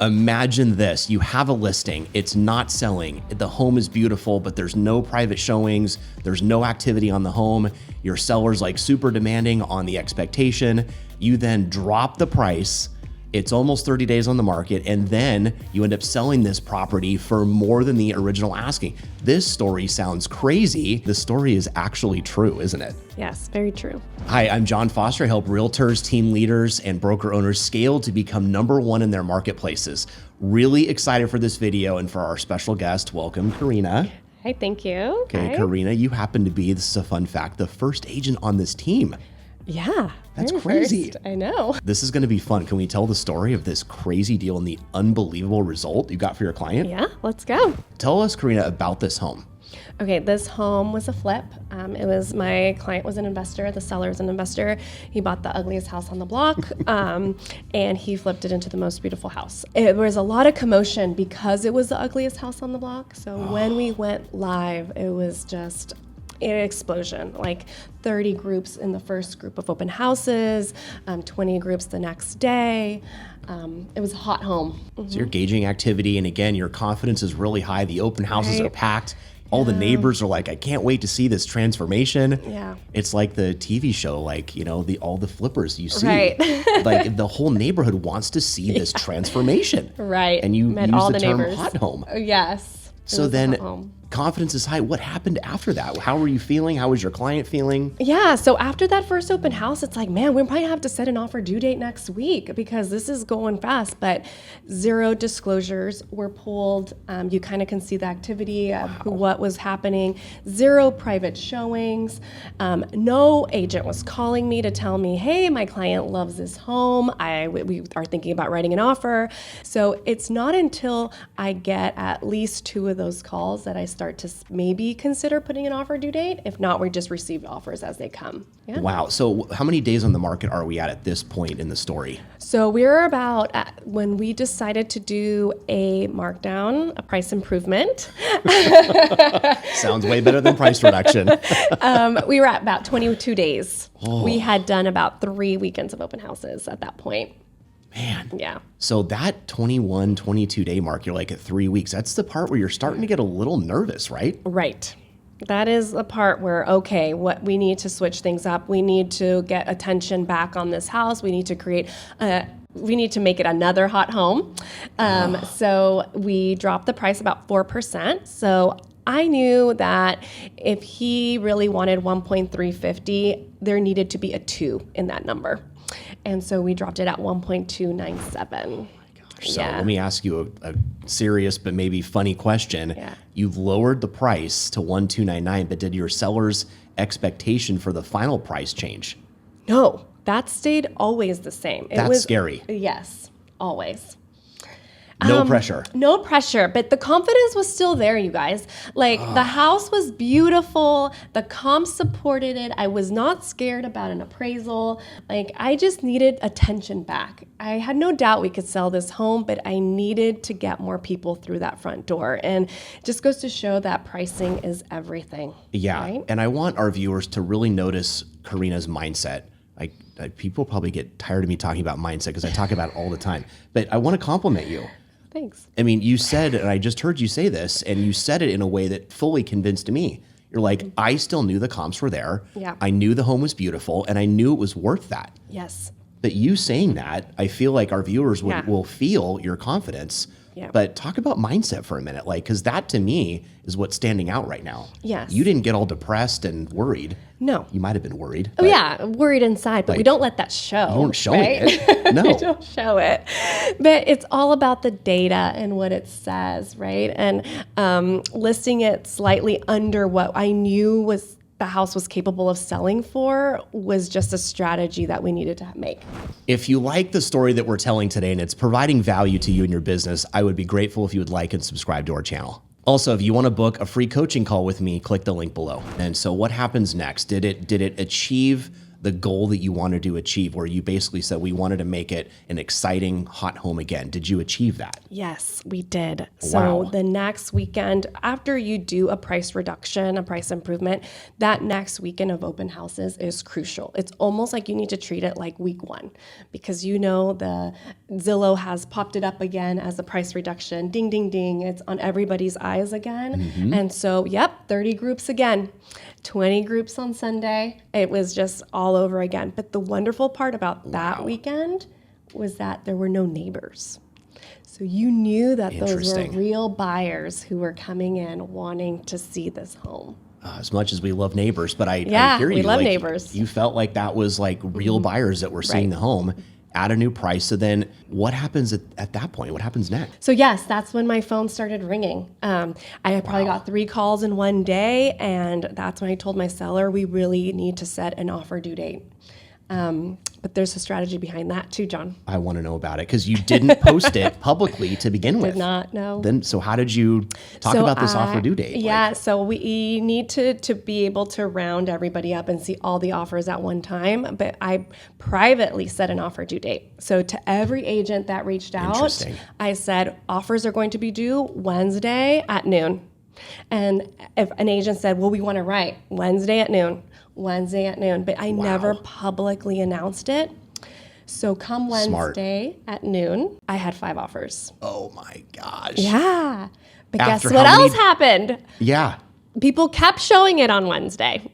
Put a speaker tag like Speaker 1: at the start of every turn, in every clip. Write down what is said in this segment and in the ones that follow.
Speaker 1: Imagine this. You have a listing. It's not selling. The home is beautiful, but there's no private showings. There's no activity on the home. Your seller's like super demanding on the expectation. You then drop the price. It's almost 30 days on the market, and then you end up selling this property for more than the original asking. This story sounds crazy. The story is actually true, isn't it?
Speaker 2: Yes, very true.
Speaker 1: Hi, I'm John Foster. I help realtors, team leaders, and broker owners scale to become #1 in their marketplaces. Really excited for this video and for our special guest. Welcome, Karina.
Speaker 2: Hi, thank you.
Speaker 1: Okay,
Speaker 2: Hi.
Speaker 1: Karina, you happen to be, this is a fun fact, the first agent on this team.
Speaker 2: Yeah.
Speaker 1: That's
Speaker 2: very
Speaker 1: crazy.
Speaker 2: first. I know.
Speaker 1: This is going to be fun. Can we tell the story of this crazy deal and the unbelievable result you got for your client?
Speaker 2: Yeah, let's go.
Speaker 1: Tell us, Karina, about this home.
Speaker 2: Okay, this home was a flip. My client was an investor. The seller is an investor. He bought the ugliest house on the block, and he flipped it into the most beautiful house. It was a lot of commotion because it was the ugliest house on the block. So when we went live, it was just an explosion, like 30 groups in the first group of open houses, 20 groups the next day. It was a hot home.
Speaker 1: So you're gauging activity, and again, your confidence is really high. The open houses
Speaker 2: Right.
Speaker 1: are packed. All the neighbors are like, I can't wait to see this transformation.
Speaker 2: Yeah.
Speaker 1: It's like the TV show, like, you know, all the flippers you see.
Speaker 2: Right.
Speaker 1: Like the whole neighborhood wants to see this transformation.
Speaker 2: Right.
Speaker 1: And you
Speaker 2: Met
Speaker 1: use
Speaker 2: all
Speaker 1: the
Speaker 2: the
Speaker 1: term
Speaker 2: neighbors.
Speaker 1: hot home.
Speaker 2: Yes. It
Speaker 1: So
Speaker 2: was a
Speaker 1: then
Speaker 2: hot home.
Speaker 1: confidence is high. What happened after that? How were you feeling? How was your client feeling?
Speaker 2: Yeah, so after that first open house, it's like, man, we might have to set an offer due date next week because this is going fast. But 0 disclosures were pulled. You kind of can see the activity of what was happening. 0 private showings. No agent was calling me to tell me, hey, my client loves this home. We are thinking about writing an offer. So it's not until I get at least 2 of those calls that I start to maybe consider putting an offer due date. If not, we just receive offers as they come. Yeah.
Speaker 1: Wow. So how many days on the market are we at this point in the story?
Speaker 2: So we're about when we decided to do a markdown, a price improvement.
Speaker 1: Sounds way better than price reduction.
Speaker 2: We were at about 22 days. We had done about 3 weekends of open houses at that point.
Speaker 1: Man.
Speaker 2: Yeah.
Speaker 1: So that 21, 22 day mark, you're like at 3 weeks. That's the part where you're starting to get a little nervous, right?
Speaker 2: Right. That is the part where, okay, what we need to switch things up. We need to get attention back on this house. We need to make it another hot home. So we dropped the price about 4%. So I knew that if he really wanted 1.350, there needed to be a 2 in that number. And so we dropped it at 1.297.
Speaker 1: So let me ask you a serious but maybe funny question.
Speaker 2: Yeah.
Speaker 1: You've lowered the price to 1.299, but did your seller's expectation for the final price change?
Speaker 2: No, that stayed always the same.
Speaker 1: That's scary.
Speaker 2: Yes, always.
Speaker 1: No pressure.
Speaker 2: No pressure, but the confidence was still there, you guys. Like the house was beautiful. The comps supported it. I was not scared about an appraisal. Like I just needed attention back. I had no doubt we could sell this home, but I needed to get more people through that front door. And it just goes to show that pricing is everything.
Speaker 1: Yeah.
Speaker 2: Right?
Speaker 1: And I want our viewers to really notice Karina's mindset. People probably get tired of me talking about mindset because I talk about it all the time. But I want to compliment you.
Speaker 2: Thanks.
Speaker 1: I mean, you said, and I just heard you say this, and you said it in a way that fully convinced me. You're like, I still knew the comps were there.
Speaker 2: Yeah.
Speaker 1: I knew the home was beautiful, and I knew it was worth that.
Speaker 2: Yes.
Speaker 1: But you saying that, I feel like our viewers
Speaker 2: Yeah.
Speaker 1: will feel your confidence.
Speaker 2: Yeah.
Speaker 1: But talk about mindset for a minute, because that to me is what's standing out right now.
Speaker 2: Yes.
Speaker 1: You didn't get all depressed and worried.
Speaker 2: No.
Speaker 1: You might have been worried.
Speaker 2: Oh, yeah, worried inside, but we don't let that show.
Speaker 1: You weren't showing
Speaker 2: right?
Speaker 1: it. No.
Speaker 2: We don't show it. But it's all about the data and what it says, right? And listing it slightly under what I knew was the house was capable of selling for was just a strategy that we needed to make.
Speaker 1: If you like the story that we're telling today and it's providing value to you and your business, I would be grateful if you would like and subscribe to our channel. Also, if you want to book a free coaching call with me, click the link below. And so what happens next? Did it achieve the goal that you wanted to achieve, where you basically said we wanted to make it an exciting hot home again. Did you achieve that?
Speaker 2: Yes, we did.
Speaker 1: Wow.
Speaker 2: So the next weekend, after you do a price reduction, a price improvement, that next weekend of open houses is crucial. It's almost like you need to treat it like week one, because the Zillow has popped it up again as a price reduction. Ding, ding, ding. It's on everybody's eyes again. And so, 30 groups again. 20 groups on Sunday. It was just all over again. But the wonderful part about that weekend was that there were no neighbors. So you knew that those were real buyers who were coming in wanting to see this home.
Speaker 1: As much as we love neighbors, but I hear you.
Speaker 2: We love
Speaker 1: like,
Speaker 2: neighbors.
Speaker 1: You felt like that was like real buyers that were seeing the home at a new price. So then what happens at that point? What happens next?
Speaker 2: So yes, that's when my phone started ringing. I had probably got 3 calls in one day, and that's when I told my seller we really need to set an offer due date. But there's a strategy behind that too, John.
Speaker 1: I want to know about it, because you didn't post it publicly to begin with.
Speaker 2: Did not, no.
Speaker 1: Then, so how did you talk about this offer due date?
Speaker 2: Yeah, so we need to be able to round everybody up and see all the offers at one time. But I privately set an offer due date. So to every agent that reached out, I said, offers are going to be due Wednesday at noon. And if an agent said, well, we want to write Wednesday at noon, but I never publicly announced it. So come Wednesday at noon, I had 5 offers.
Speaker 1: Oh my gosh.
Speaker 2: Yeah. But guess what else happened?
Speaker 1: Yeah.
Speaker 2: People kept showing it on Wednesday.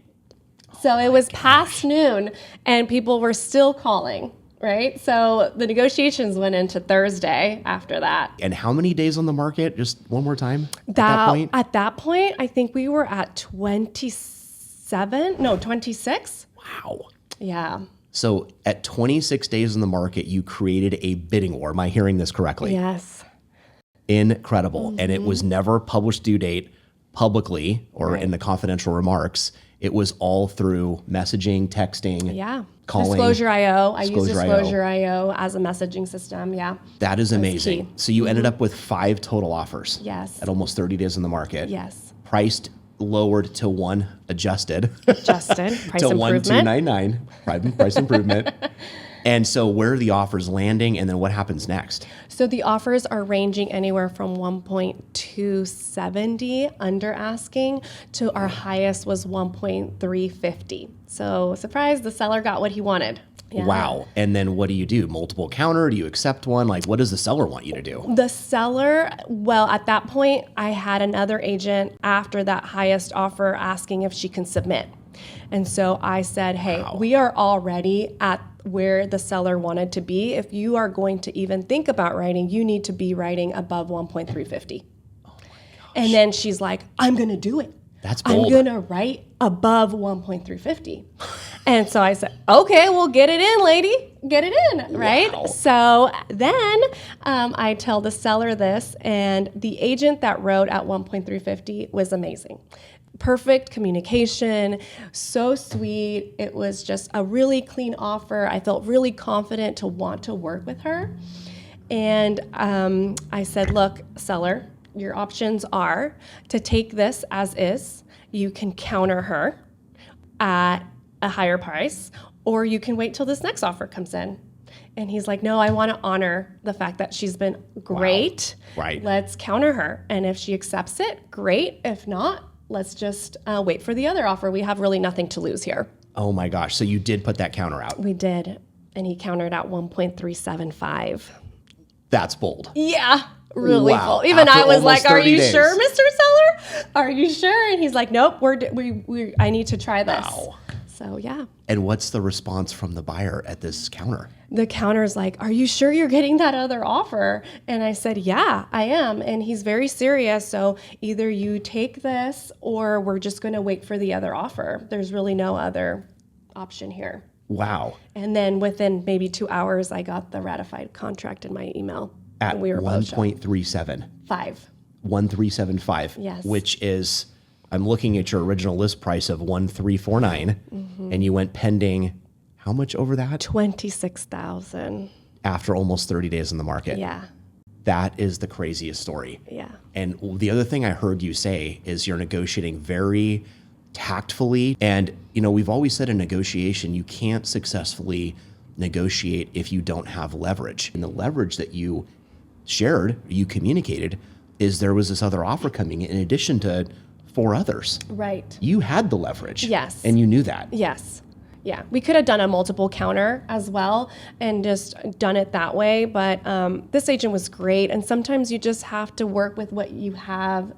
Speaker 2: So it was past noon and people were still calling, right? So the negotiations went into Thursday after that.
Speaker 1: And how many days on the market? Just one more time.
Speaker 2: At that point, I think we were at 26.
Speaker 1: Wow.
Speaker 2: Yeah.
Speaker 1: So at 26 days in the market, you created a bidding war. Am I hearing this correctly?
Speaker 2: Yes.
Speaker 1: Incredible. And it was never published due date publicly or in the confidential remarks. It was all through messaging, texting, calling.
Speaker 2: Disclosure.io. I use Disclosure.io as a messaging system. Yeah.
Speaker 1: That is amazing. So you ended up with 5 total offers.
Speaker 2: Yes.
Speaker 1: At almost 30 days in the market.
Speaker 2: Yes.
Speaker 1: Priced lowered to 1 adjusted.
Speaker 2: Price
Speaker 1: to
Speaker 2: improvement.
Speaker 1: 1,299 price improvement. And so where are the offers landing, and then what happens next?
Speaker 2: So the offers are ranging anywhere from 1.270 under asking to our highest was 1.350. So surprise, the seller got what he wanted. Yeah.
Speaker 1: Wow. And then what do you do? Multiple counter? Do you accept one? Like, what does the seller want you to do?
Speaker 2: The seller, well, at that point, I had another agent after that highest offer asking if she can submit. And so I said, hey, we are already at where the seller wanted to be. If you are going to even think about writing, you need to be writing above 1.350. Oh my gosh. And then she's like, I'm going to do it.
Speaker 1: That's bold.
Speaker 2: I'm going to write above 1.350. And so I said, okay, well, get it in, lady. Get it in, right?
Speaker 1: Wow.
Speaker 2: So then I tell the seller this, and the agent that wrote at 1.350 was amazing. Perfect communication, so sweet. It was just a really clean offer. I felt really confident to want to work with her. And I said, look, seller, your options are to take this as is. You can counter her at a higher price, or you can wait till this next offer comes in. And he's like, no, I want to honor the fact that she's been great.
Speaker 1: Wow. Right.
Speaker 2: Let's counter her. And if she accepts it, great. If not, let's just wait for the other offer. We have really nothing to lose here.
Speaker 1: Oh my gosh. So you did put that counter out.
Speaker 2: We did. And he countered at 1.375.
Speaker 1: That's bold.
Speaker 2: Yeah. Really
Speaker 1: wow.
Speaker 2: full. Even
Speaker 1: After
Speaker 2: I was like, "Are you
Speaker 1: days.
Speaker 2: sure, Mr. Seller? Are you sure?" And he's like, "Nope, I need to try this."
Speaker 1: Wow.
Speaker 2: So yeah.
Speaker 1: And what's the response from the buyer at this counter?
Speaker 2: The counter's like, "Are you sure you're getting that other offer?" And I said, "Yeah, I am." And he's very serious. So either you take this, or we're just going to wait for the other offer. There's really no other option here.
Speaker 1: Wow.
Speaker 2: And then within maybe 2 hours, I got the ratified contract in my email.
Speaker 1: At 1.37. 1375.
Speaker 2: Yes.
Speaker 1: Which is, I'm looking at your original list price of 1349, and you went pending, how much over that?
Speaker 2: 26,000.
Speaker 1: After almost 30 days in the market.
Speaker 2: Yeah.
Speaker 1: That is the craziest story.
Speaker 2: Yeah.
Speaker 1: And the other thing I heard you say is you're negotiating very tactfully. And, we've always said in negotiation, you can't successfully negotiate if you don't have leverage. And the leverage that you shared, you communicated, is there was this other offer coming in addition to 4 others.
Speaker 2: Right.
Speaker 1: You had the leverage.
Speaker 2: Yes.
Speaker 1: And you knew that.
Speaker 2: Yes. Yeah. We could have done a multiple counter as well and just done it that way. But this agent was great. And sometimes you just have to work with what you have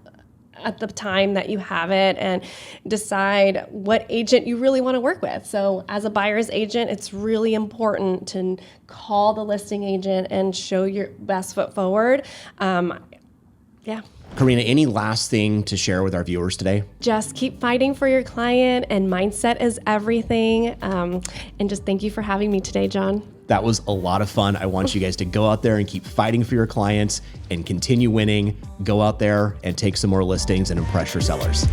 Speaker 2: at the time that you have it and decide what agent you really want to work with. So as a buyer's agent, it's really important to call the listing agent and show your best foot forward. Yeah.
Speaker 1: Karina, any last thing to share with our viewers today?
Speaker 2: Just keep fighting for your client, and mindset is everything. And just thank you for having me today, John.
Speaker 1: That was a lot of fun. I want you guys to go out there and keep fighting for your clients and continue winning. Go out there and take some more listings and impress your sellers.